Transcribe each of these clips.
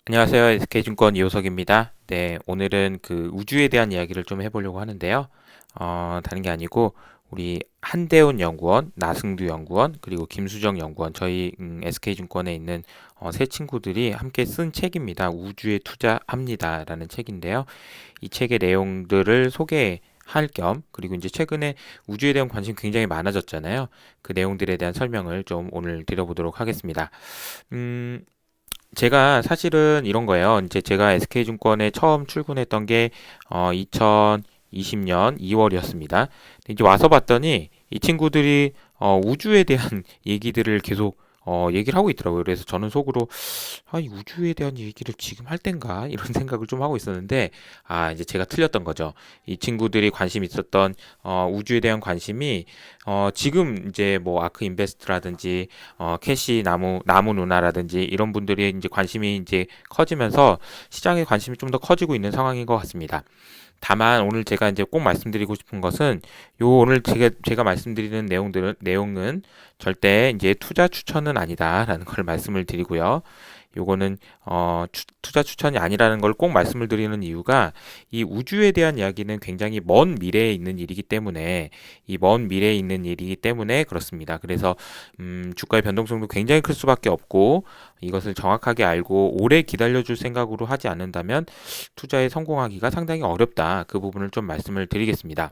안녕하세요. SK증권 이호석입니다. 네, 오늘은 그 우주에 대한 이야기를 좀 해보려고 하는데요. 다른 게 아니고 우리 한대훈 연구원, 나승두 연구원, 그리고 김수정 연구원, 저희 SK증권에 있는 세 친구들이 함께 쓴 책입니다. 우주에 투자합니다라는 책인데요. 이 책의 내용들을 소개할 겸, 그리고 이제 최근에 우주에 대한 관심이 굉장히 많아졌잖아요. 그 내용들에 대한 설명을 좀 오늘 드려보도록 하겠습니다. 음, 제가 사실은 이런 거예요. 이제 제가 SK증권에 처음 출근했던 게 2020년 2월이었습니다. 이제 와서 봤더니 이 친구들이 우주에 대한 얘기들을 계속 얘기를 하고 있더라고요. 그래서 저는 속으로 이 우주에 대한 얘기를 지금 할 땐가 이런 생각을 좀 하고 있었는데 이제 제가 틀렸던 거죠. 이 친구들이 관심 있었던 우주에 대한 관심이 지금 이제 뭐 아크 인베스트라든지 캐시 나무 누나라든지 이런 분들이 이제 관심이 이제 커지면서 시장의 관심이 좀 더 커지고 있는 상황인 것 같습니다. 다만 오늘 제가 이제 꼭 말씀드리고 싶은 것은 요 오늘 제가 말씀드리는 내용은 절대 이제 투자 추천은 아니다라는 걸 말씀을 드리고요. 요거는 투자 추천이 아니라는 걸 꼭 말씀을 드리는 이유가 이 우주에 대한 이야기는 굉장히 먼 미래에 있는 일이기 때문에 이 먼 미래에 있는 일이기 때문에 그렇습니다. 그래서 주가의 변동성도 굉장히 클 수밖에 없고 이것을 정확하게 알고 오래 기다려줄 생각으로 하지 않는다면 투자에 성공하기가 상당히 어렵다. 그 부분을 좀 말씀을 드리겠습니다.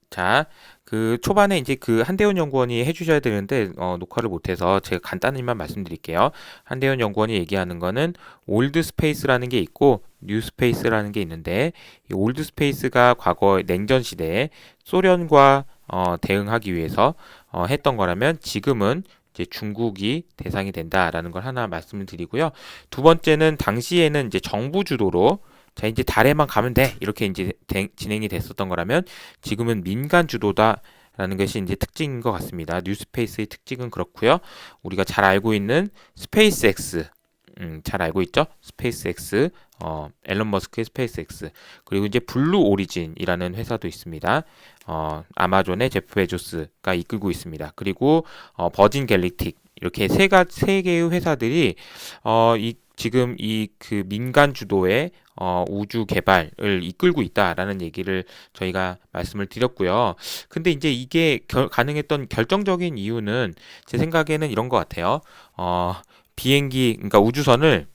자, 그 초반에 이제 그 한대훈 연구원이 해주셔야 되는데 녹화를 못해서 제가 간단히만 말씀드릴게요. 한대훈 연구원이 얘기하는 거는 올드 스페이스라는 게 있고 뉴 스페이스라는 게 있는데 이 올드 스페이스가 과거 냉전 시대에 소련과 대응하기 위해서 했던 거라면 지금은 이제 중국이 대상이 된다라는 걸 하나 말씀을 드리고요. 두 번째는 당시에는 이제 정부 주도로 자, 이제 달에만 가면 돼. 이렇게 이제 진행이 됐었던 거라면 지금은 민간 주도다라는 것이 이제 특징인 것 같습니다. 뉴스페이스의 특징은 그렇고요. 우리가 잘 알고 있는 스페이스X, 잘 알고 있죠? 스페이스X, 앨런 머스크의 스페이스X. 그리고 이제 블루 오리진이라는 회사도 있습니다. 아마존의 제프 베조스가 이끌고 있습니다. 그리고 버진 갤릭틱 이렇게 세 개의 회사들이 지금 이 그 민간 주도의 우주 개발을 이끌고 있다라는 얘기를 저희가 말씀을 드렸고요. 근데 이제 이게 가능했던 결정적인 이유는 제 생각에는 이런 것 같아요. 비행기, 그러니까 우주선을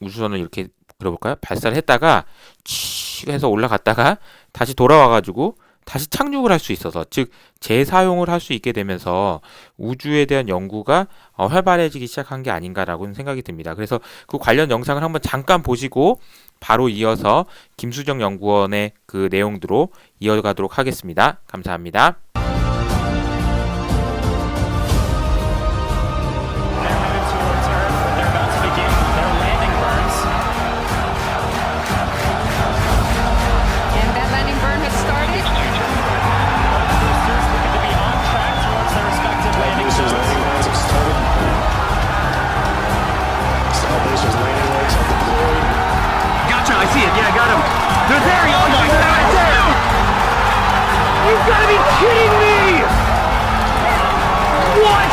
이렇게 들어볼까요? 발사를 했다가 치 해서 올라갔다가 다시 돌아와가지고 다시 착륙을 할 수 있어서 즉 재사용을 할 수 있게 되면서 우주에 대한 연구가 활발해지기 시작한 게 아닌가라고 생각이 듭니다. 그래서 그 관련 영상을 한번 잠깐 보시고 바로 이어서 김수정 연구원의 그 내용으로 이어가도록 하겠습니다. 감사합니다. And that landing burn has started. Boosters landing lines have started. Celebrations landing legs are deployed. Gotcha, I see it. Yeah, I got him. They're there. Oh my God! You've got to be kidding me! What?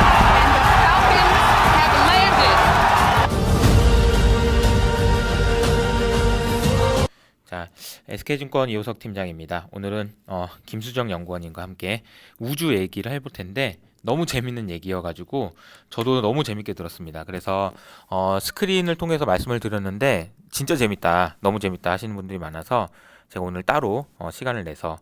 And the Falcons have landed. 자, SK증권 이호석 팀장입니다. 오늘은 김수정 연구원님과 함께 우주 얘기를 해볼 텐데 너무 재밌는 얘기여가지고 저도 너무 재밌게 들었습니다. 그래서 스크린을 통해서 말씀을 드렸는데 진짜 재밌다, 너무 재밌다 하시는 분들이 많아서 제가 오늘 따로 시간을 내서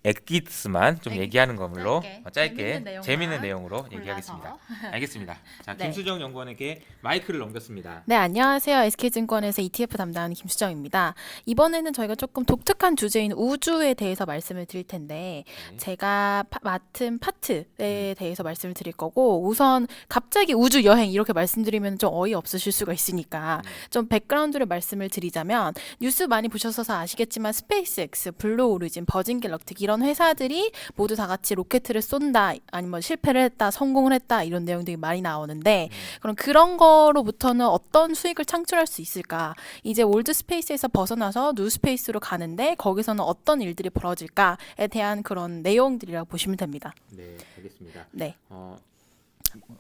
엑기스만 좀 얘기하는 걸로 짧게 재밌는 내용으로 얘기하겠습니다. 알겠습니다. 자, 네. 김수정 연구원에게 마이크를 넘겼습니다. 네, 안녕하세요. SK증권에서 ETF 담당하는 김수정입니다. 이번에는 저희가 조금 독특한 주제인 우주에 대해서 말씀을 드릴 텐데 네. 제가 맡은 파트에 대해서 말씀을 드릴 거고 우선 갑자기 우주 여행 이렇게 말씀드리면 좀 어이없으실 수가 있으니까 좀 백그라운드를 말씀을 드리자면 뉴스 많이 보셔서 아시겠지만 스페이스X, 블루 오리진, 아니면 버진 갤럭틱 이런 회사들이 모두 다 같이 로켓을 쏜다 아니면 실패를 했다 성공을 했다 이런 내용들이 많이 나오는데 그럼 그런 거로부터는 어떤 수익을 창출할 수 있을까? 이제 올드 스페이스에서 벗어나서 뉴 스페이스로 가는데 거기서는 어떤 일들이 벌어질까에 대한 그런 내용들이라고 보시면 됩니다. 네, 알겠습니다. 네.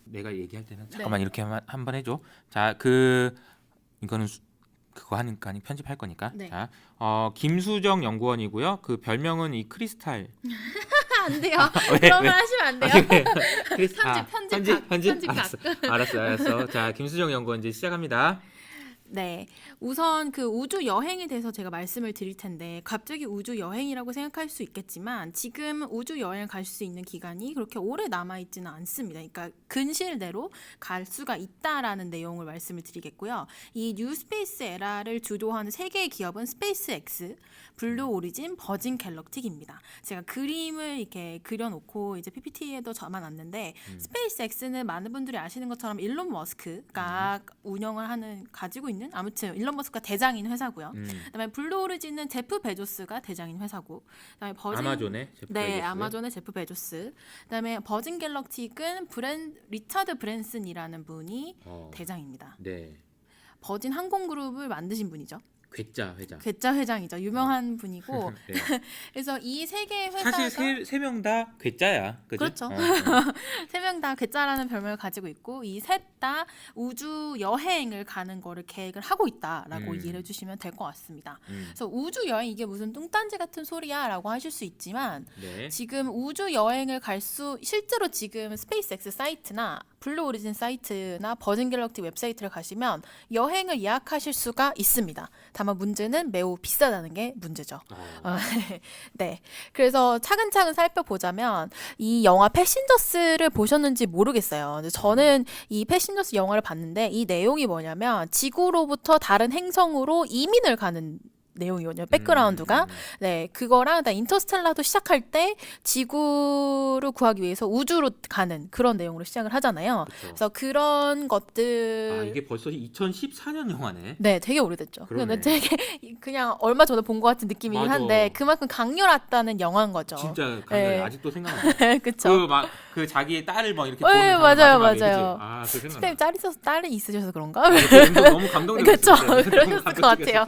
내가 얘기할 때는 네. 잠깐만 이렇게 한번 해줘. 자, 이거는 그거 하니까 편집할 거니까. 네. 자, 김수정 연구원이고요. 그 별명은 이 크리스탈. 안 돼요. 왜, 그런 왜? 말 하시면 안 돼요. 편집각. 알았어. 자, 김수정 연구원 이제 시작합니다. 네, 우선 그 우주 여행에 대해서 제가 말씀을 드릴 텐데 갑자기 우주 여행이라고 생각할 수 있겠지만 지금 우주 여행을 갈 수 있는 기간이 그렇게 오래 남아 있지는 않습니다. 그러니까 근시일 내로 갈 수가 있다라는 내용을 말씀을 드리겠고요. 이 뉴스페이스 에라를 주도하는 세 개의 기업은 스페이스X, 블루 오리진, 버진 갤럭틱입니다. 제가 그림을 이렇게 그려놓고 이제 PPT에도 적어놨는데 스페이스X는 많은 분들이 아시는 것처럼 일론 머스크가 운영을 하는 가지고 있는 아무튼 일론 머스크가 대장인 회사고요. 그다음에 블루 오리진은 제프 베조스가 대장인 회사고, 그다음에 버진 아마존의 제프 네, 베조스. 아마존의 제프 베조스. 그다음에 버진 갤럭틱은 리차드 브랜슨이라는 분이 대장입니다. 네. 버진 항공그룹을 만드신 분이죠. 괴짜 회장. 괴짜 회장이죠. 유명한 분이고. 네. 그래서 이 세 개의 회사가 사실 세 명 다 괴짜야. 그죠? 그렇죠. 세 명 다 괴짜라는 별명을 가지고 있고 이 셋 다 우주 여행을 가는 거를 계획을 하고 있다라고 이해를 해주시면 될 것 같습니다. 그래서 우주 여행 이게 무슨 뚱딴지 같은 소리야라고 하실 수 있지만 네. 지금 우주 여행을 실제로 지금 스페이스X 사이트나 블루 오리진 사이트나 버진 갤럭틱 웹사이트를 가시면 여행을 예약하실 수가 있습니다. 다만 문제는 매우 비싸다는 게 문제죠. 네. 그래서 차근차근 살펴보자면 이 영화 패신저스를 보셨는지 모르겠어요. 근데 저는 이 패신저스 영화를 봤는데 이 내용이 뭐냐면 지구로부터 다른 행성으로 이민을 가는 내용이거든요. 백그라운드가. 네, 그거랑 인터스텔라도 시작할 때 지구를 구하기 위해서 우주로 가는 그런 내용으로 시작을 하잖아요. 그쵸. 그래서 그런 것들 이게 벌써 2014년 영화네. 네, 되게 오래됐죠. 그러네. 근데 되게 그냥 얼마 전에 본 것 같은 느낌이긴 맞아. 한데 그만큼 강렬했다는 영화인 거죠. 진짜 네. 아직도 생각나. 그쵸. 그 자기의 딸을 막 이렇게 네, 보는 맞아요, 마지막에, 맞아요. 그치? 그 스팸 생각나. 딸이 있으셔서 그런가? 너무 감동적이었어요. 그쵸. 그러셨을 것 같아요.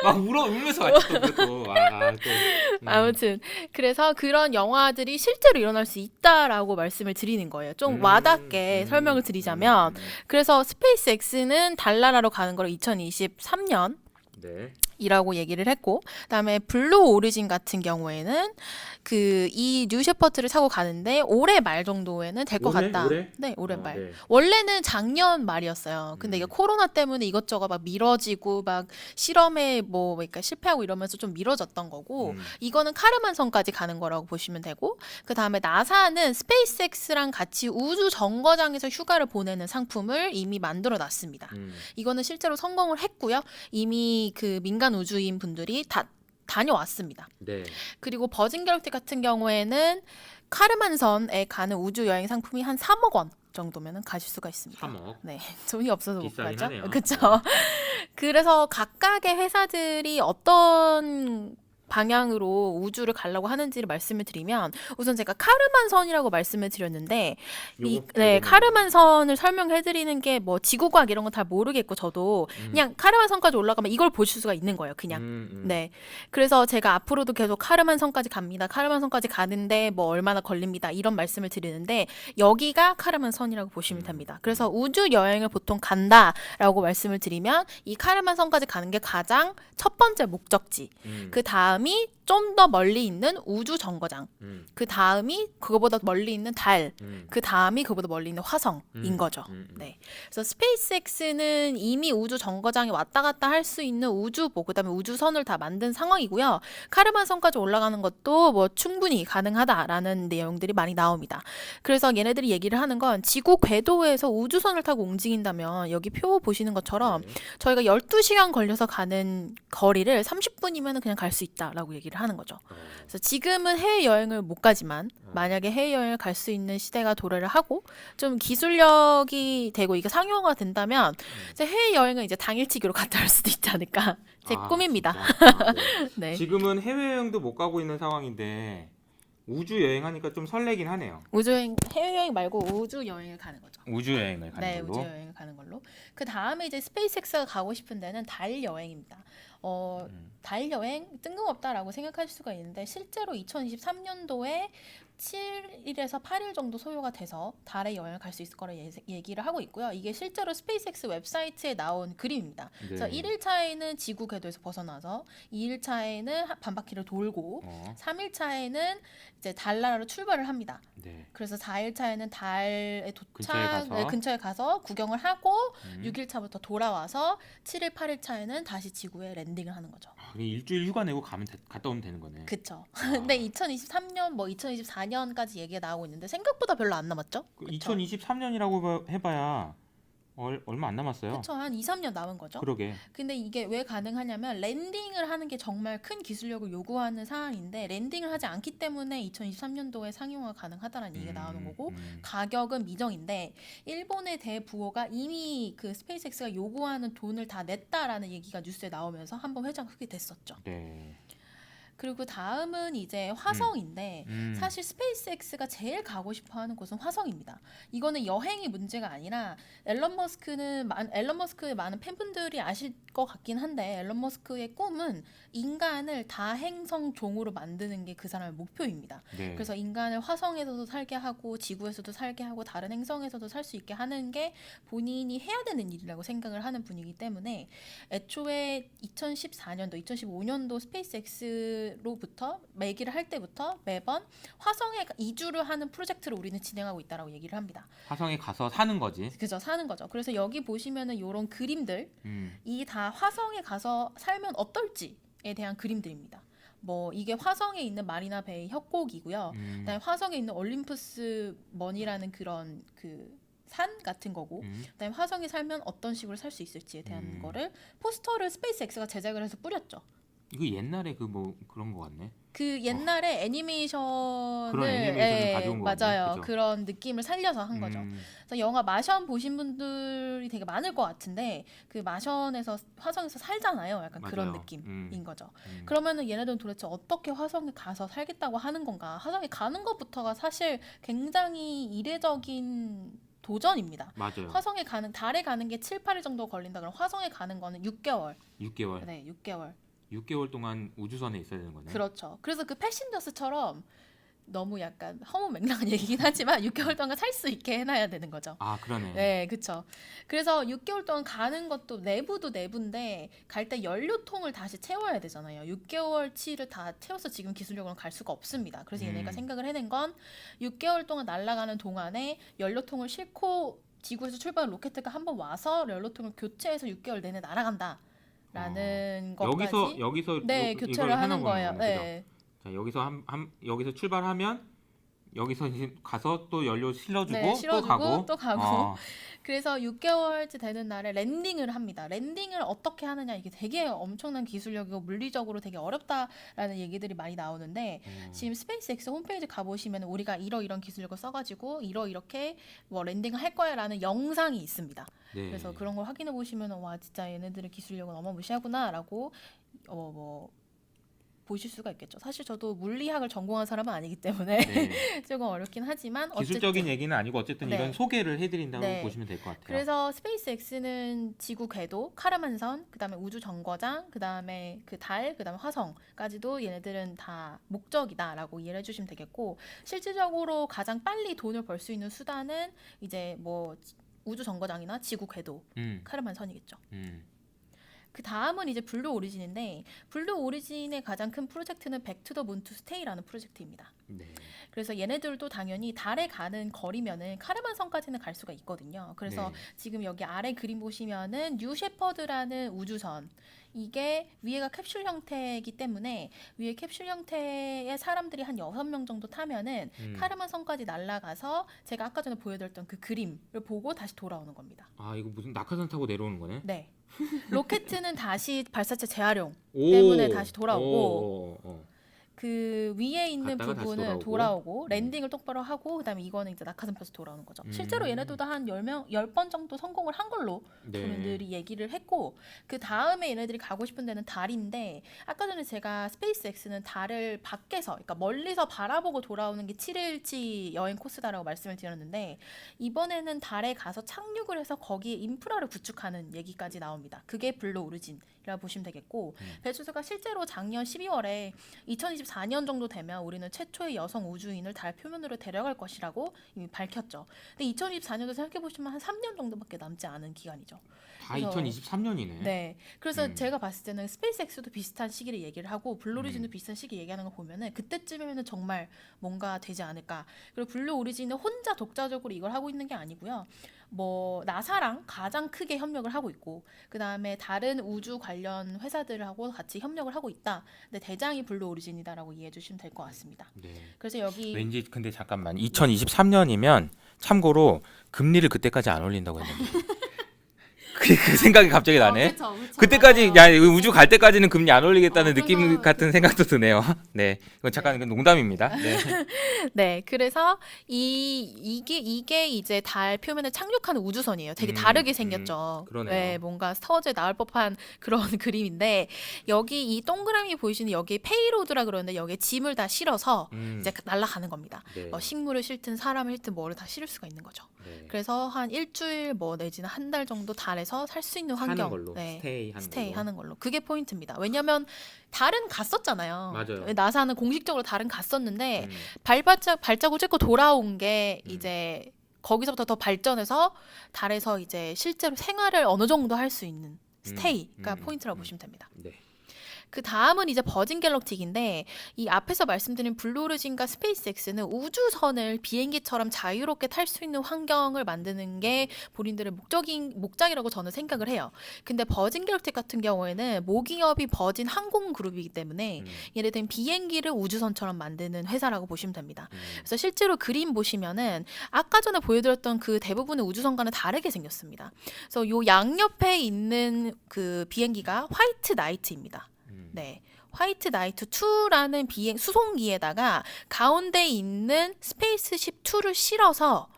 막 울면서 아직도 그것도. 아무튼 그래서 그런 영화들이 실제로 일어날 수 있다라고 말씀을 드리는 거예요. 좀 와닿게 설명을 드리자면 그래서 스페이스X는 달나라로 가는 걸 2023년 네. 이라고 얘기를 했고, 그다음에 블루 오리진 같은 경우에는 이 뉴 셰퍼드를 타고 가는데 올해 말 정도에는 될 것 올해? 같다. 올해? 네, 올해 말. 네. 원래는 작년 말이었어요. 근데 이게 코로나 때문에 이것저것 막 미뤄지고 막 실험에 그러니까 실패하고 이러면서 좀 미뤄졌던 거고, 이거는 카르만 성까지 가는 거라고 보시면 되고, 그다음에 나사는 스페이스X랑 같이 우주 정거장에서 휴가를 보내는 상품을 이미 만들어 놨습니다. 이거는 실제로 성공을 했고요. 이미 그 민간 우주인 분들이 다 다녀왔습니다. 네. 그리고 버진 갤럭틱 같은 경우에는 카르만선에 가는 우주 여행 상품이 한 3억 원 정도면은 가실 수가 있습니다. 3억. 네, 돈이 없어서 못 비싸긴 가죠. 하네요. 그렇죠. 그래서 각각의 회사들이 어떤 방향으로 우주를 가려고 하는지를 말씀을 드리면 우선 제가 카르만선이라고 말씀을 드렸는데 카르만선을 설명해 드리는 게 뭐 지구과학 이런 건 다 모르겠고 저도 그냥 카르만선까지 올라가면 이걸 보실 수가 있는 거예요. 그냥. 네. 그래서 제가 앞으로도 계속 카르만선까지 갑니다. 카르만선까지 가는데 뭐 얼마나 걸립니다. 이런 말씀을 드리는데 여기가 카르만선이라고 보시면 됩니다. 그래서 우주 여행을 보통 간다라고 말씀을 드리면 이 카르만선까지 가는 게 가장 첫 번째 목적지. 그 다음이 좀 더 멀리 있는 우주 정거장. 그 다음이 그거보다 멀리 있는 달. 그 다음이 그거보다 멀리 있는 화성인 거죠. 네. 그래서 스페이스X는 이미 우주 정거장에 왔다 갔다 할 수 있는 우주복, 그다음에 우주선을 다 만든 상황이고요. 카르만선까지 올라가는 것도 뭐 충분히 가능하다라는 내용들이 많이 나옵니다. 그래서 얘네들이 얘기를 하는 건 지구 궤도에서 우주선을 타고 움직인다면 여기 표 보시는 것처럼 저희가 12시간 걸려서 가는 거리를 30분이면 그냥 갈 수 있다라고 얘기를 얘기를 하는 거죠. 그래서 지금은 해외여행을 못 가지만 만약에 해외여행을 갈 수 있는 시대가 도래를 하고 좀 기술력이 되고 이게 상용화가 된다면 이제 해외여행은 이제 당일치기로 갔다 올 수도 있지 않을까 제 꿈입니다. 진짜? 네. 네. 지금은 해외여행도 못 가고 있는 상황인데 우주 여행하니까 좀 설레긴 하네요. 우주여행 해외여행 말고 우주여행을 가는 거죠. 우주 여행을 가는 네, 걸로. 우주여행을 가는 걸로. 그 다음에 이제 스페이스X가 가고 싶은 데는 달 여행입니다. 달 여행 뜬금없다라고 생각할 수가 있는데 실제로 2023년도에 7일에서 8일 정도 소요가 돼서 달에 여행을 갈 수 있을 거라 얘기를 하고 있고요. 이게 실제로 스페이스X 웹사이트에 나온 그림입니다. 네. 그래서 1일차에는 지구 궤도에서 벗어나서 2일차에는 반바퀴를 돌고 3일차에는 이제 달나라로 출발을 합니다. 네. 그래서 4일차에는 달에 근처에 가서. 근처에 가서 구경을 하고 6일차부터 돌아와서 7일, 8일차에는 다시 지구에 랜딩을 하는 거죠. 아, 그냥 일주일 휴가 내고 갔다 오면 되는 거네. 그쵸. 근데 2023년, 뭐 2024년까지 얘기가 나오고 있는데 생각보다 별로 안 남았죠? 그 2023년이라고 해봐야 얼마 안 남았어요. 그쵸. 한 2, 3년 남은 거죠. 그러게. 근데 이게 왜 가능하냐면 랜딩을 하는 게 정말 큰 기술력을 요구하는 상황인데 랜딩을 하지 않기 때문에 2023년도에 상용화가 가능하다는 얘기가 나오는 거고 가격은 미정인데 일본의 대부호가 이미 그 스페이스X가 요구하는 돈을 다 냈다라는 얘기가 뉴스에 나오면서 한번 회자가 크게 됐었죠. 네. 그리고 다음은 이제 화성인데 사실 스페이스X가 제일 가고 싶어하는 곳은 화성입니다. 이거는 여행이 문제가 아니라 앨런 머스크의 많은 팬분들이 아실 것 같긴 한데 앨런 머스크의 꿈은 인간을 다행성 종으로 만드는 게 그 사람의 목표입니다. 네. 그래서 인간을 화성에서도 살게 하고 지구에서도 살게 하고 다른 행성에서도 살 수 있게 하는 게 본인이 해야 되는 일이라고 생각을 하는 분이기 때문에 애초에 2014년도, 2015년도 스페이스X로부터 매기를 할 때부터 매번 화성에 이주를 하는 프로젝트를 우리는 진행하고 있다라고 얘기를 합니다. 화성에 가서 사는 거지. 그죠, 사는 거죠. 그래서 여기 보시면은 이런 그림들 이 다 화성에 가서 살면 어떨지에 대한 그림들입니다. 뭐 이게 화성에 있는 마리나 베이 협곡이고요. 그다음에 화성에 있는 올림푸스 먼이라는 그런 그 산 같은 거고, 그다음에 화성에 살면 어떤 식으로 살 수 있을지에 대한 거를 포스터를 스페이스X가 제작을 해서 뿌렸죠. 이거 옛날에 그 뭐 그런 거 같네. 그 옛날에 애니메이션을 그런 애니메이션을 가져온 거 같네. 맞아요. 그죠? 그런 느낌을 살려서 한 거죠. 그래서 영화 마션 보신 분들이 되게 많을 것 같은데 그 마션에서 화성에서 살잖아요. 약간 그런 맞아요. 느낌인 거죠. 그러면은 얘네들은 도대체 어떻게 화성에 가서 살겠다고 하는 건가? 화성에 가는 것부터가 사실 굉장히 이례적인 도전입니다. 맞아요. 화성에 가는 달에 가는 게 7, 8일 정도 걸린다 그러면 화성에 가는 거는 6개월. 6개월. 네, 6개월. 6개월 동안 우주선에 있어야 되는 거네. 그렇죠. 그래서 그 패신저스처럼 너무 약간 허무맹랑한 얘기긴 하지만 6개월 동안 살 수 있게 해놔야 되는 거죠. 아, 그러네. 네, 그렇죠. 그래서 6개월 동안 가는 것도 내부도 내부인데 갈 때 연료통을 다시 채워야 되잖아요. 6개월치를 다 채워서 지금 기술력으로는 갈 수가 없습니다. 그래서 얘네가 생각을 해낸 건 6개월 동안 날아가는 동안에 연료통을 싣고 지구에서 출발한 로켓트가 한번 와서 연료통을 교체해서 6개월 내내 날아간다. 라는 것까지 여기서 네, 이걸 교체를 하는 거예요. 거네요. 네. 그죠? 자, 여기서 출발하면 여기서 이제 가서 또 연료 실어주고, 네, 실어주고 또 가고. 어. 그래서 6개월째 되는 날에 랜딩을 합니다. 랜딩을 어떻게 하느냐 이게 되게 엄청난 기술력이고 물리적으로 되게 어렵다라는 얘기들이 많이 나오는데 지금 스페이스X 홈페이지 가보시면 우리가 이런 기술력을 써가지고 이렇게 뭐 랜딩을 할 거야라는 영상이 있습니다. 네. 그래서 그런 걸 확인해 보시면 와 진짜 얘네들의 기술력은 어마무시하구나라고 뭐 보실 수가 있겠죠. 사실 저도 물리학을 전공한 사람은 아니기 때문에 네. 조금 어렵긴 하지만 기술적인 어쨌든 얘기는 아니고 어쨌든 네. 이런 소개를 해드린다고 네. 보시면 될 것 같아요. 그래서 스페이스X는 지구 궤도, 카르만선, 그다음에 우주 정거장, 그다음에 그 달, 그다음에 화성까지도 얘네들은 다 목적이다라고 이해를 해주시면 되겠고 실질적으로 가장 빨리 돈을 벌 수 있는 수단은 이제 뭐 우주 정거장이나 지구 궤도, 카르만선이겠죠. 그 다음은 이제 블루 오리진인데 블루 오리진의 가장 큰 프로젝트는 백투더 문 투 스테이라는 프로젝트입니다. 네. 그래서 얘네들도 당연히 달에 가는 거리면은 카르만선까지는 갈 수가 있거든요. 그래서 네. 지금 여기 아래 그림 보시면은 뉴 셰퍼드라는 우주선 이게 위에가 캡슐 형태이기 때문에 위에 캡슐 형태의 사람들이 한 6명 정도 타면은 카르만선까지 날아가서 제가 아까 전에 보여드렸던 그 그림을 보고 다시 돌아오는 겁니다. 아, 이거 무슨 낙하산 타고 내려오는 거네? 네. 로켓은 다시 발사체 재활용 오. 때문에 다시 돌아오고 그 위에 있는 갔다가 다시 부분을 돌아오고. 돌아오고 랜딩을 똑바로 하고 그다음에 이거는 이제 낙하산 펴서 돌아오는 거죠. 실제로 얘네들도 한 10번 정도 성공을 한 걸로 네. 본인들이 얘기를 했고 그 다음에 얘네들이 가고 싶은 데는 달인데 아까 전에 제가 스페이스X는 달을 밖에서 그러니까 멀리서 바라보고 돌아오는 게 7일치 여행 코스다라고 말씀을 드렸는데 이번에는 달에 가서 착륙을 해서 거기에 인프라를 구축하는 얘기까지 나옵니다. 그게 블루 오리진이라고 보시면 되겠고 베조스가 실제로 작년 12월에 2024년 정도 되면 우리는 최초의 여성 우주인을 달 표면으로 데려갈 것이라고 이미 밝혔죠. 근데 2024년도 생각해 보시면 한 3년 정도밖에 남지 않은 기간이죠. 다 그래서- 2023년이네. 네. 그래서 제가 봤을 때는 스페이스X도 비슷한 시기를 얘기를 하고 블루 오리진도 비슷한 시기 얘기하는 거 보면은 그때쯤이면은 정말 뭔가 되지 않을까. 그리고 블루 오리진은 혼자 독자적으로 이걸 하고 있는 게 아니고요. 뭐 나사랑 가장 크게 협력을 하고 있고 그다음에 다른 우주 관련 회사들하고 같이 협력을 하고 있다. 근데 대장이 블루 오리진이다라고 이해해 주시면 될 것 같습니다. 네. 그래서 여기 왠지 근데 잠깐만 2023년이면 참고로 금리를 그때까지 안 올린다고 했는데 그 생각이 갑자기 나네. 그쵸. 그때까지 야 우주 갈 때까지는 금리 안 올리겠다는 그래서- 느낌 같은 생각도 드네요. 네, 이건 잠깐 이건 농담입니다. 네. 네, 그래서 이게 이제 달 표면에 착륙하는 우주선이에요. 되게 다르게 생겼죠. 그러네요. 네, 뭔가 스타워즈에 나올 법한 그런 그림인데 여기 이 동그라미 보이시는 여기 페이로드라 그러는데 여기에 짐을 다 실어서 이제 날아가는 겁니다. 네. 식물을 실든 사람을 실든 뭐를 다 실을 수가 있는 거죠. 네. 그래서 한 일주일 뭐 내지는 한 달 정도 달에서 살 수 있는 환경, 하는 걸로 네, 스테이 하는 하는 걸로. 그게 포인트입니다. 왜냐하면 달은 갔었잖아요. 맞아요. 나사는 공식적으로 달은 갔었는데 음. 발자국 찍고 돌아온 게 이제 거기서부터 더 발전해서 달에서 이제 실제로 생활을 어느 정도 할 수 있는 스테이가 포인트라고 보시면 됩니다. 네. 그 다음은 이제 버진 갤럭틱인데 이 앞에서 말씀드린 블루 오리진과 스페이스X는 우주선을 비행기처럼 자유롭게 탈 수 있는 환경을 만드는 게 본인들의 목적이라고 저는 생각을 해요. 근데 버진 갤럭틱 같은 경우에는 모기업이 버진 항공 그룹이기 때문에 얘네들은 비행기를 우주선처럼 만드는 회사라고 보시면 됩니다. 그래서 실제로 그림 보시면은 아까 전에 보여드렸던 그 대부분의 우주선과는 다르게 생겼습니다. 그래서 요 양옆에 있는 그 비행기가 화이트 나이트입니다. 네. 화이트 나이트 2라는 비행 수송기에다가 가운데 있는 스페이스십 2를 실어서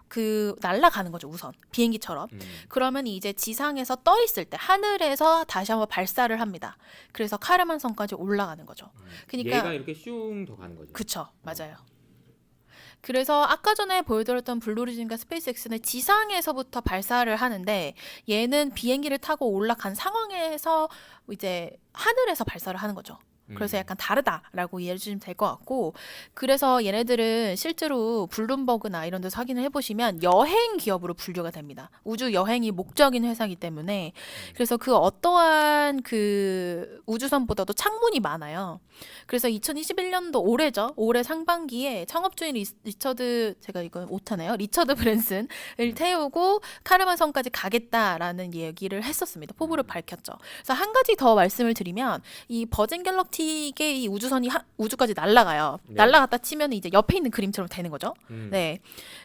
그 날아가는 거죠, 우선. 비행기처럼. 그러면 이제 지상에서 떠 있을 때 하늘에서 다시 한번 발사를 합니다. 그래서 카르만 성까지 올라가는 거죠. 그러니까 얘가 이렇게 슝 더 가는 거죠. 그쵸, 맞아요. 그래서 아까 전에 보여드렸던 블루 오리진과 스페이스X는 지상에서부터 발사를 하는데 얘는 비행기를 타고 올라간 상황에서 이제 하늘에서 발사를 하는 거죠. 그래서 약간 다르다라고 이해해 주시면 될 것 같고 그래서 얘네들은 실제로 블룸버그나 이런 데서 확인을 해보시면 여행 기업으로 분류가 됩니다. 우주 여행이 목적인 회사이기 때문에 그래서 그 어떠한 그 우주선보다도 창문이 많아요. 그래서 2021년도 올해죠. 올해 상반기에 창업주인 리처드 제가 이건 오타네요. 리처드 브랜슨을 태우고 카르만 성까지 가겠다라는 얘기를 했었습니다. 포부를 밝혔죠. 그래서 한 가지 더 말씀을 드리면 이 버진 갤럭틱의 이 우주선이 우주까지 날아가요. 네. 날아갔다 치면 이제 옆에 있는 그림처럼 되는 거죠. 네.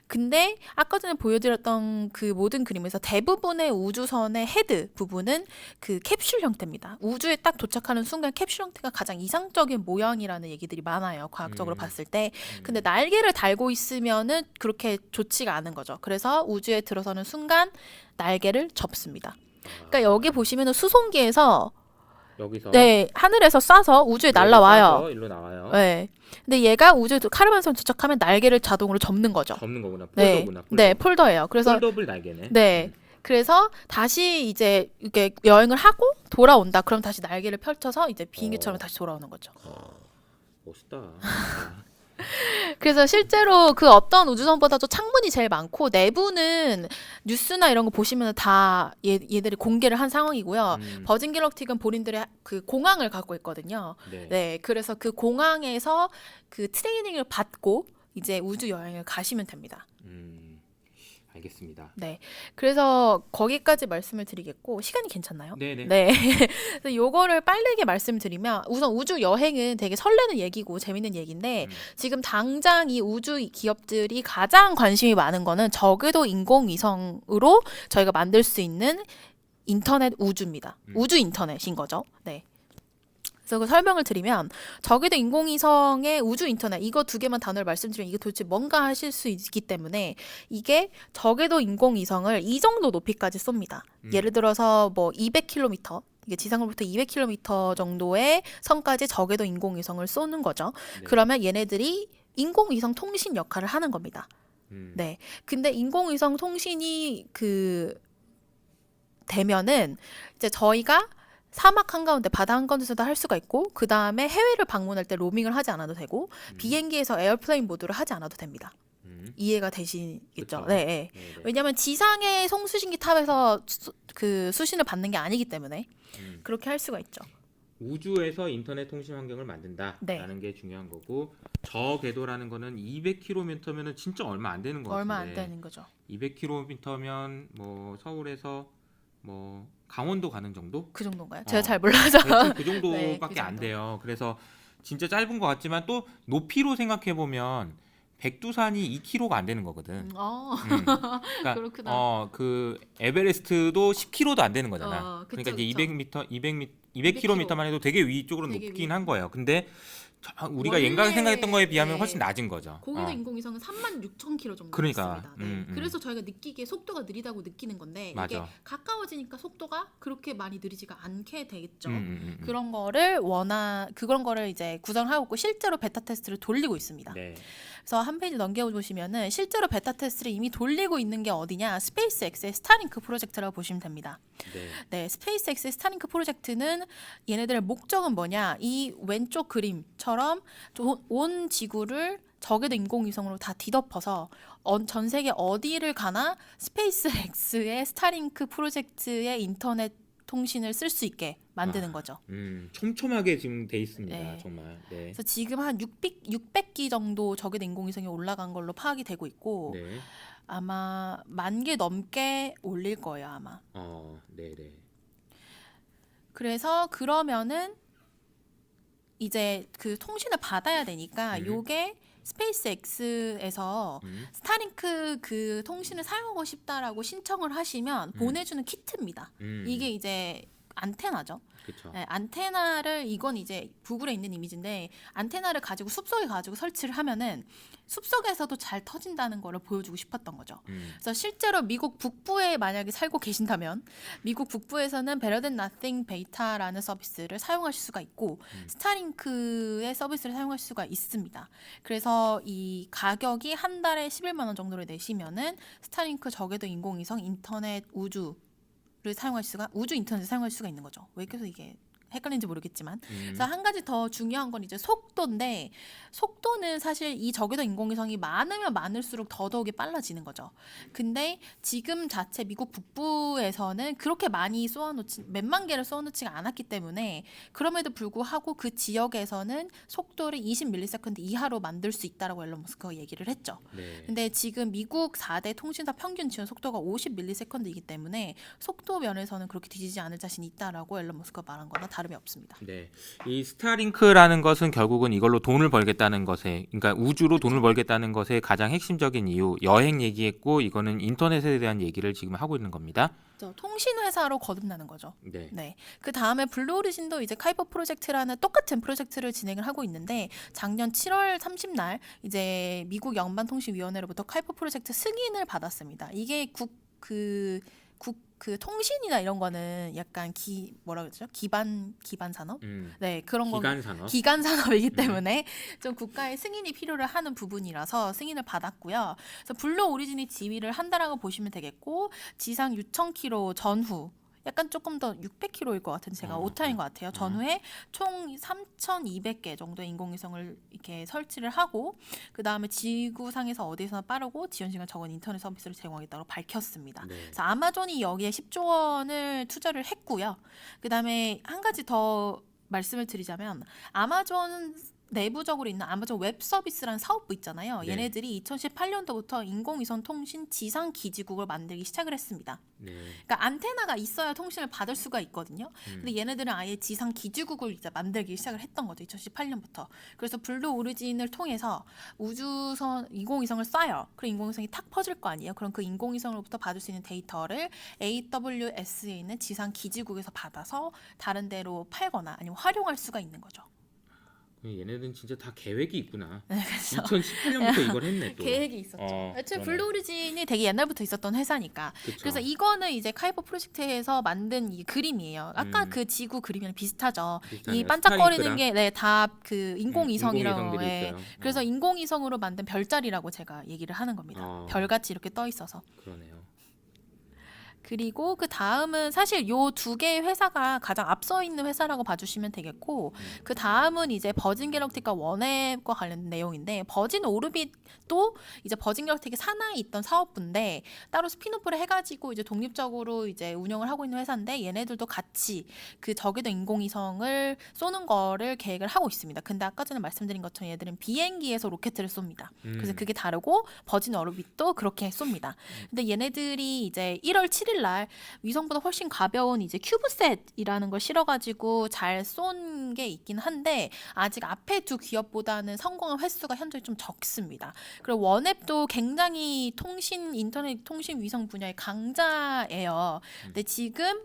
근데 아까 전에 보여드렸던 그 모든 그림에서 대부분의 우주선의 헤드 부분은 그 캡슐 형태입니다. 우주에 딱 도착하는 순간 캡슐 형태가 가장 이상적인 모양이라는 얘기들이 많아요. 과학적으로 봤을 때. 근데 날개를 달고 있으면은 그렇게 좋지가 않은 거죠. 그래서 우주에 들어서는 순간 날개를 접습니다. 그러니까 여기 보시면은 수송기에서 여기서 네, 하늘에서 쏴서 우주에 날라와요. 일로 나와요. 네. 근데 얘가 우주에 카르만선 도착하면 날개를 자동으로 접는 거죠. 접는 거구나. 네. 폴더구나. 네, 폴더예요. 그래서 폴더블 날개네. 네. 그래서 다시 이제 이렇게 여행을 하고 돌아온다. 그럼 다시 날개를 펼쳐서 이제 비행기처럼 다시 돌아오는 거죠. 멋있다. 그래서 실제로 그 어떤 우주선보다도 창문이 제일 많고 내부는 뉴스나 이런 거 보시면 다 얘들이 공개를 한 상황이고요. 버진 갤럭틱은 본인들의 그 공항을 갖고 있거든요. 네. 네, 그래서 그 공항에서 그 트레이닝을 받고 이제 우주 여행을 가시면 됩니다. 알겠습니다. 네, 그래서 거기까지 말씀을 드리겠고 시간이 괜찮나요? 네네. 네, 그래서 요거를 빠르게 말씀드리면 우선 우주 여행은 되게 설레는 얘기고 재밌는 얘기인데 지금 당장 이 우주 기업들이 가장 관심이 많은 거는 적어도 인공위성으로 저희가 만들 수 있는 인터넷 우주입니다. 우주 인터넷인 거죠. 네. 그래서 그 설명을 드리면 저궤도 인공위성의 우주 인터넷 이거 두 개만 단어를 말씀드리면 이게 도대체 뭔가 하실 수 있기 때문에 이게 저궤도 인공위성을 이 정도 높이까지 쏩니다. 예를 들어서 뭐 200km 이게 지상으로부터 200km 정도의 선까지 저궤도 인공위성을 쏘는 거죠. 네. 그러면 얘네들이 인공위성 통신 역할을 하는 겁니다. 네. 근데 인공위성 통신이 되면은 이제 저희가 사막 한가운데 바다 한가운데서도 할 수가 있고 그 다음에 해외를 방문할 때 로밍을 하지 않아도 되고 비행기에서 에어플레인 모드를 하지 않아도 됩니다. 이해가 되시겠죠? 그쵸. 네, 네. 네, 네. 왜냐하면 지상의 송수신기 탑에서 그 수신을 받는 게 아니기 때문에 그렇게 할 수가 있죠. 우주에서 인터넷 통신 환경을 만든다라는 게 중요한 거고 저궤도라는 거는 200km면은 진짜 얼마 안 되는 거 같은데 얼마 안 되는 거죠. 200km면 뭐 서울에서 뭐 강원도 가는 정도? 그 정도인가요? 제가 잘 몰라서. 대충 그 정도밖에 네, 그 안 정도. 돼요. 그래서 진짜 짧은 것 같지만 또 높이로 생각해 보면 백두산이 2km가 안 되는 거거든. 그러니까 그렇구나. 그 에베레스트도 10km도 안 되는 거잖아. 그쵸, 그러니까 이제 그쵸. 200km만 해도 되게 위쪽으로 되게 높긴 위. 한 거예요. 근데 우리가 원래, 옛날에 생각했던 거에 비하면 네. 훨씬 낮은 거죠. 고궤도 인공위성은 36,000km 정도 그러니까, 있습니다. 네. 그래서 저희가 느끼기에 속도가 느리다고 느끼는 건데 맞아. 이게 가까워지니까 속도가 그렇게 많이 느리지가 않게 되겠죠. 음. 그런 거를 이제 구성하고 있고 실제로 베타 테스트를 돌리고 있습니다. 네. 그래서 한 페이지 넘겨보시면은 실제로 베타 테스트를 이미 돌리고 있는 게 어디냐? 스페이스X의 스타링크 프로젝트라고 보시면 됩니다. 네. 네, 스페이스X의 스타링크 프로젝트는 얘네들의 목적은 뭐냐? 이 왼쪽 그림처럼 온 지구를 저궤도 인공위성으로 다 뒤덮어서 전 세계 어디를 가나 스페이스X의 스타링크 프로젝트의 인터넷 통신을 쓸 수 있게 만드는 거죠. 촘촘하게 지금 돼 있습니다. 네. 정말. 네. 그래서 지금 한 600기 정도 저궤도 인공위성이 올라간 걸로 파악이 되고 있고 네. 아마 10,000개 넘게 올릴 거예요, 아마. 네. 그래서 그러면은 이제 그 통신을 받아야 되니까 요게 스페이스X에서 스타링크 그 통신을 사용하고 싶다라고 신청을 하시면 보내주는 키트입니다. 이게 이제 안테나죠. 그렇죠. 네, 안테나를 이건 이제 구글에 있는 이미지인데 안테나를 가지고 숲속에 가지고 설치를 하면은 숲속에서도 잘 터진다는 거를 보여주고 싶었던 거죠. 그래서 실제로 미국 북부에 만약에 살고 계신다면 미국 북부에서는 Better Than Nothing 베이타라는 서비스를 사용하실 수가 있고 스타링크의 서비스를 사용하실 수가 있습니다. 그래서 이 가격이 한 달에 11만 원 정도를 내시면은 스타링크 저궤도 인공위성 인터넷 우주 인터넷을 사용할 수가 있는 거죠. 왜 계속 이게 헷갈리는지 모르겠지만. 그래서 한 가지 더 중요한 건 이제 속도인데 속도는 사실 이 저궤도 인공위성이 많으면 많을수록 더더욱이 빨라지는 거죠. 근데 지금 자체 미국 북부에서는 그렇게 많이 몇만 개를 쏘아놓지가 않았기 때문에 그럼에도 불구하고 그 지역에서는 속도를 20ms 이하로 만들 수 있다라고 앨런 머스크가 얘기를 했죠. 네. 근데 지금 미국 4대 통신사 평균 지원 속도가 50ms이기 때문에 속도 면에서는 그렇게 뒤지지 않을 자신이 있다라고 앨런 머스크가 말한 거나 다름이 없습니다. 네. 이 스타링크라는 것은 결국은 이걸로 돈을 벌겠다는 것에, 그러니까 우주로 돈을 벌겠다는 것의 가장 핵심적인 이유, 여행 얘기했고 이거는 인터넷에 대한 얘기를 지금 하고 있는 겁니다. 통신 회사로 거듭나는 거죠. 네. 네. 그 다음에 블루오리진도 이제 카이퍼 프로젝트라는 똑같은 프로젝트를 진행을 하고 있는데 작년 7월 30날 이제 미국 연방통신위원회로부터 카이퍼 프로젝트 승인을 받았습니다. 이게 그 통신이나 이런 거는 약간 뭐라 그러죠? 기반 산업? 네, 그런 거 기간 산업. 기간 산업이기 때문에 좀 국가의 승인이 필요를 하는 부분이라서 승인을 받았고요. 그래서 블루 오리진이 지위를 한다라고 보시면 되겠고 지상 6,000km 전후 약간 조금 더 600km일 것 같은데 제가 오타인 것 같아요. 전후에 총 3,200개 정도의 인공위성을 이렇게 설치를 하고 그 다음에 지구상에서 어디서나 빠르고 지연 시간 적은 인터넷 서비스를 제공하겠다고 밝혔습니다. 네. 그래서 아마존이 여기에 10조 원을 투자를 했고요. 그 다음에 한 가지 더 말씀을 드리자면 아마존 내부적으로 있는 아마존 웹 서비스라는 사업부 있잖아요. 네. 얘네들이 2018년도부터 인공위성 통신 지상 기지국을 만들기 시작을 했습니다. 네. 그러니까 안테나가 있어야 통신을 받을 수가 있거든요. 근데 얘네들은 아예 지상 기지국을 이제 만들기 시작을 했던 거죠. 2018년부터. 그래서 블루 오리진을 통해서 우주선 인공위성을 쏴요. 그리고 인공위성이 탁 퍼질 거 아니에요. 그럼 그 인공위성으로부터 받을 수 있는 데이터를 AWS에 있는 지상 기지국에서 받아서 다른 데로 팔거나 아니면 활용할 수가 있는 거죠. 얘네들은 진짜 다 계획이 있구나. 네, 그렇죠. 2018년부터 이걸 했네 또. 계획이 있었죠. 애초에 그러네. 블루 오리진이 되게 옛날부터 있었던 회사니까. 그쵸. 그래서 이거는 이제 카이버 프로젝트에서 만든 이 그림이에요. 아까 그 지구 그림이랑 비슷하죠. 비슷하네요. 이 반짝거리는 스타링크랑. 게 네, 다 그 인공위성이라고. 인공위성들이 예. 있어요. 그래서 인공위성으로 만든 별자리라고 제가 얘기를 하는 겁니다. 별같이 이렇게 떠 있어서. 그러네요. 그리고 그 다음은 사실 요 두 개의 회사가 가장 앞서 있는 회사라고 봐주시면 되겠고 그 다음은 이제 버진 갤럭틱과 원앱과 관련된 내용인데 버진 오르빗도 이제 버진 갤럭틱의 산하에 있던 사업부인데 따로 스피노프를 해가지고 이제 독립적으로 이제 운영을 하고 있는 회사인데 얘네들도 같이 그 저궤도 인공위성을 쏘는 거를 계획을 하고 있습니다. 근데 아까 전에 말씀드린 것처럼 얘들은 비행기에서 로켓을 쏩니다. 그래서 그게 다르고 버진 오르빗도 그렇게 쏩니다. 근데 얘네들이 이제 1월 7일 날 위성보다 훨씬 가벼운 이제 큐브셋이라는 걸 실어가지고 잘 쏜 게 있긴 한데 아직 앞에 두 기업보다는 성공한 횟수가 현재 좀 적습니다. 그리고 원앱도 굉장히 인터넷 통신 위성 분야의 강자예요. 근데 지금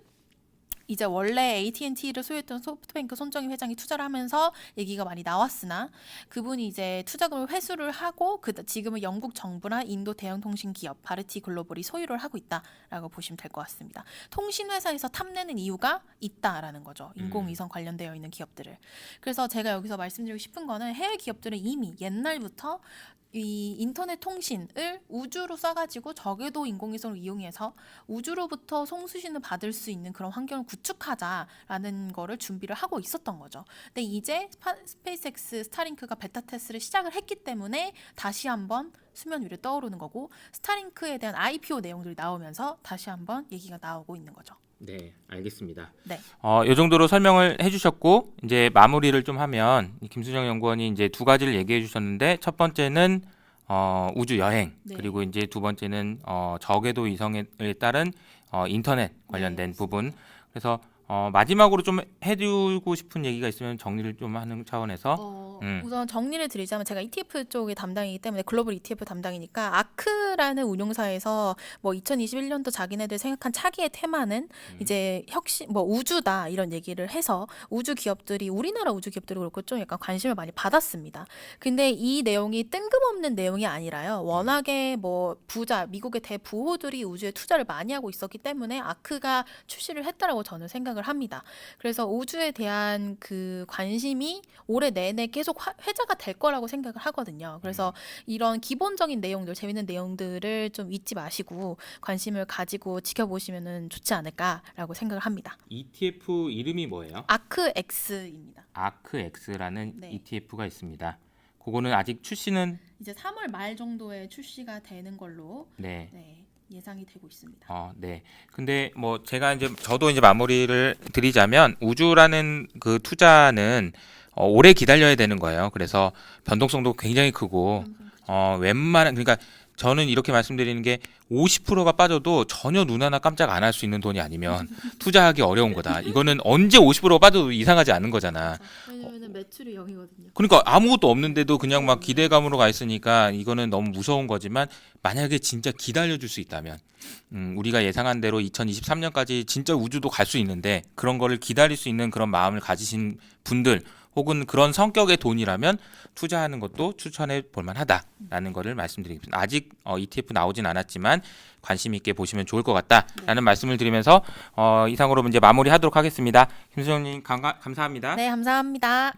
이제 원래 AT&T를 소유했던 소프트뱅크 손정희 회장이 투자를 하면서 얘기가 많이 나왔으나 그분이 이제 투자금을 회수를 하고 지금은 영국 정부나 인도 대형 통신 기업 바르티 글로벌이 소유를 하고 있다라고 보시면 될 것 같습니다. 통신 회사에서 탐내는 이유가 있다라는 거죠. 인공위성 관련되어 있는 기업들을. 그래서 제가 여기서 말씀드리고 싶은 거는 해외 기업들은 이미 옛날부터 이 인터넷 통신을 우주로 쏴가지고 저궤도 인공위성을 이용해서 우주로부터 송수신을 받을 수 있는 그런 환경을 구축하자라는 거를 준비를 하고 있었던 거죠. 근데 이제 스페이스X 스타링크가 베타 테스트를 시작을 했기 때문에 다시 한번 수면 위로 떠오르는 거고 스타링크에 대한 IPO 내용들이 나오면서 다시 한번 얘기가 나오고 있는 거죠. 네, 알겠습니다. 네. 이 정도로 설명을 해주셨고 이제 마무리를 좀 하면 김수정 연구원이 이제 두 가지를 얘기해 주셨는데 첫 번째는 우주 여행 네. 그리고 이제 두 번째는 저궤도 위성에 따른 인터넷 관련된 네, 부분. 그래서 마지막으로 좀 해주고 싶은 얘기가 있으면 정리를 좀 하는 차원에서 우선 정리를 드리자면 제가 ETF 쪽의 담당이기 때문에 글로벌 ETF 담당이니까 아크라는 운용사에서 뭐 2021년도 자기네들 생각한 차기의 테마는 이제 우주다 이런 얘기를 해서 우주 기업들이 우리나라 우주 기업들이 그렇고 좀 약간 관심을 많이 받았습니다. 근데 이 내용이 뜬금없는 내용이 아니라요. 워낙에 뭐 미국의 대부호들이 우주에 투자를 많이 하고 있었기 때문에 아크가 출시를 했다라고 저는 생각을 합니다. 그래서 우주에 대한 그 관심이 올해 내내 계속 회자가 될 거라고 생각을 하거든요. 그래서 이런 기본적인 내용들, 재밌는 내용들을 좀 잊지 마시고 관심을 가지고 지켜보시면 좋지 않을까라고 생각을 합니다. ETF 이름이 뭐예요? 아크X입니다. 아크X라는 네. ETF가 있습니다. 그거는 아직 출시는 이제 3월 말 정도에 출시가 되는 걸로 네. 예상이 되고 있습니다. 네. 근데 뭐 저도 이제 마무리를 드리자면 우주라는 그 투자는 오래 기다려야 되는 거예요. 그래서 변동성도 굉장히 크고 그러니까 저는 이렇게 말씀드리는 게 50%가 빠져도 전혀 눈 하나 깜짝 안 할 수 있는 돈이 아니면 투자하기 어려운 거다. 이거는 언제 50%가 빠져도 이상하지 않은 거잖아. 왜냐면 매출이 0이거든요. 그러니까 아무것도 없는데도 그냥 막 기대감으로 가 있으니까 이거는 너무 무서운 거지만 만약에 진짜 기다려줄 수 있다면 우리가 예상한 대로 2023년까지 진짜 우주도 갈 수 있는데 그런 거를 기다릴 수 있는 그런 마음을 가지신 분들 혹은 그런 성격의 돈이라면 투자하는 것도 추천해 볼 만하다라는 거를 말씀드리겠습니다. 아직 ETF 나오진 않았지만 관심 있게 보시면 좋을 것 같다라는 말씀을 드리면서 이상으로 이제 마무리하도록 하겠습니다. 김수정님 감사합니다. 네, 감사합니다.